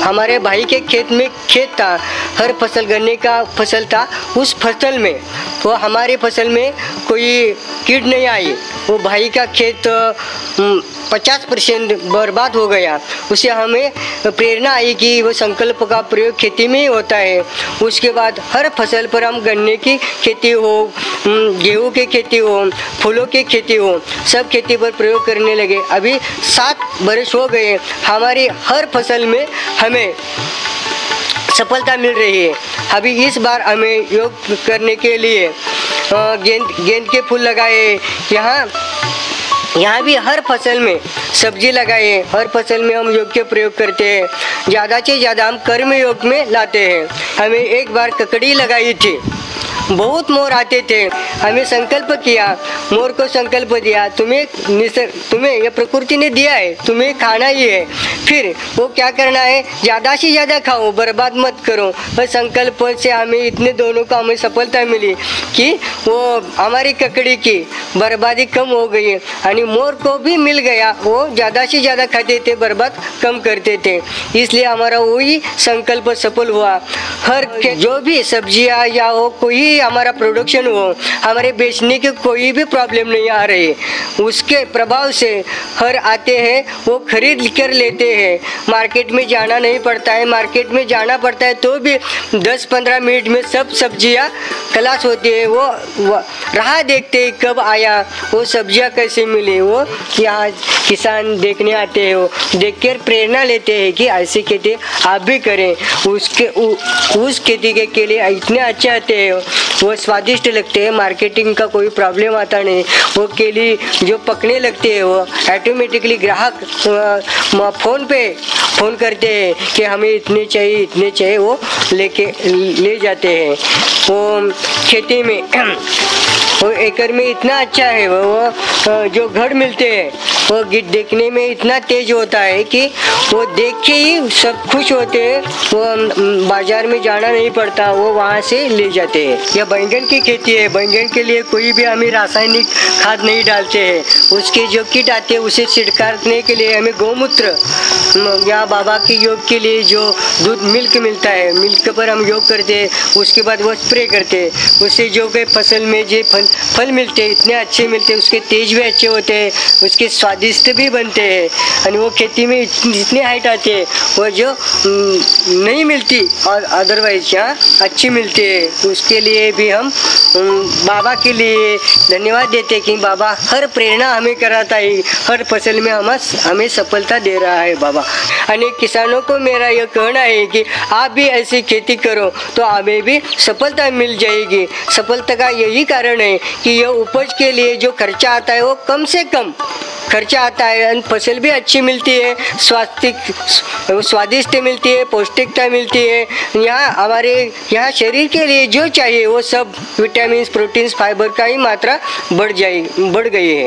हमारे भाई के खेत था, हर फसल गन्ने का फसल था। उस फसल में वो हमारे फसल में कोई कीट नहीं आई। वो भाई का खेत 50% बर्बाद हो गया। उससे हमें प्रेरणा आई कि वो संकल्प का प्रयोग खेती में ही होता है। उसके बाद हर फसल पर हम गन्ने की खेती हो, गेहूं की खेती हो, फूलों की खेती हो, सब खेती पर प्रयोग करने लगे। अभी 7 वर्ष हो गए, हमारी हर फसल में हमें सफलता मिल रही है। अभी इस बार हमें योग करने के लिए गेंद के फूल लगाए। यहाँ भी हर फसल में सब्जी लगाए। हर फसल में हम योग के प्रयोग करते हैं। ज़्यादा से ज़्यादा हम कर्म योग में लाते हैं। हमें एक बार ककड़ी लगाई थी, बहुत मोर आते थे। हमें संकल्प किया, मोर को संकल्प दिया, तुम्हें यह प्रकृति ने दिया है, तुम्हें खाना ही है। फिर वो क्या करना है, ज़्यादा से ज़्यादा खाओ, बर्बाद मत करो। बस संकल्प से हमें इतने दोनों का हमें सफलता मिली कि वो हमारी ककड़ी की बर्बादी कम हो गई और मोर को भी मिल गया। वो ज़्यादा से ज़्यादा खाते थे, बर्बाद कम करते थे। इसलिए हमारा वही संकल्प सफल हुआ। हर जो भी सब्जियाँ या हो, कोई हमारा प्रोडक्शन हो, हमारे बेचने की कोई भी प्रॉब्लम नहीं आ रही। उसके प्रभाव से हर आते हैं, वो खरीद कर लेते हैं। मार्केट में जाना नहीं पड़ता है। मार्केट में जाना पड़ता है तो भी 10-15 मिनट में सब सब्जियां खलास होती है। वो राह देखते हैं कब आया, वो सब्जियां कैसे मिली। वो यहाँ किसान देखने आते हैं, वो देख कर प्रेरणा लेते हैं कि ऐसी खेती आप भी करें। उस खेती के लिए इतने अच्छे आते हैं, वो स्वादिष्ट लगते हैं। मार्केटिंग का कोई प्रॉब्लम आता नहीं। वो केली जो पकने लगते हैं, वो ऑटोमेटिकली ग्राहक फ़ोन करते हैं कि हमें इतने चाहिए, वो ले जाते हैं। वो खेती में वो एकड़ में इतना अच्छा है। वो जो घर मिलते हैं वो देखने में इतना तेज होता है कि वो देख के ही सब खुश होते हैं। वो बाजार में जाना नहीं पड़ता, वो वहाँ से ले जाते हैं। यह बैंगन की खेती है। बैंगन के लिए कोई भी हमें रासायनिक खाद नहीं डालते हैं। उसके जो किट आते हैं उसे छिड़काने के लिए हमें गौमूत्र या बाबा के योग के लिए जो दूध मिल्क मिलता है, मिल्क पर हम योग करते हैं। उसके बाद वो स्प्रे करते हैं। उससे जो कि फसल में जो फल मिलते हैं इतने अच्छे मिलते हैं। उसके तेज भी अच्छे होते हैं, उसके स्वादिष्ट भी बनते हैं। और वो खेती में जितने हाइट आते हैं वो जो नहीं मिलती और अदरवाइज यहाँ अच्छी मिलती है। उसके लिए भी हम बाबा के लिए धन्यवाद देते हैं कि बाबा हर प्रेरणा हमें कराता है, हर फसल में हमें सफलता दे रहा है बाबा। अनेक किसानों को मेरा यह कहना है कि आप भी ऐसी खेती करो तो हमें भी सफलता मिल जाएगी। सफलता का यही कारण है कि यह उपज के लिए जो खर्चा आता है वो कम से कम खर्चा आता है। फसल भी अच्छी मिलती है, स्वादिष्ट मिलती है, पौष्टिकता मिलती है। हमारे यहाँ शरीर के लिए जो चाहिए वो सब विटामिन, प्रोटीन्स, फाइबर का ही मात्रा बढ़ गई है।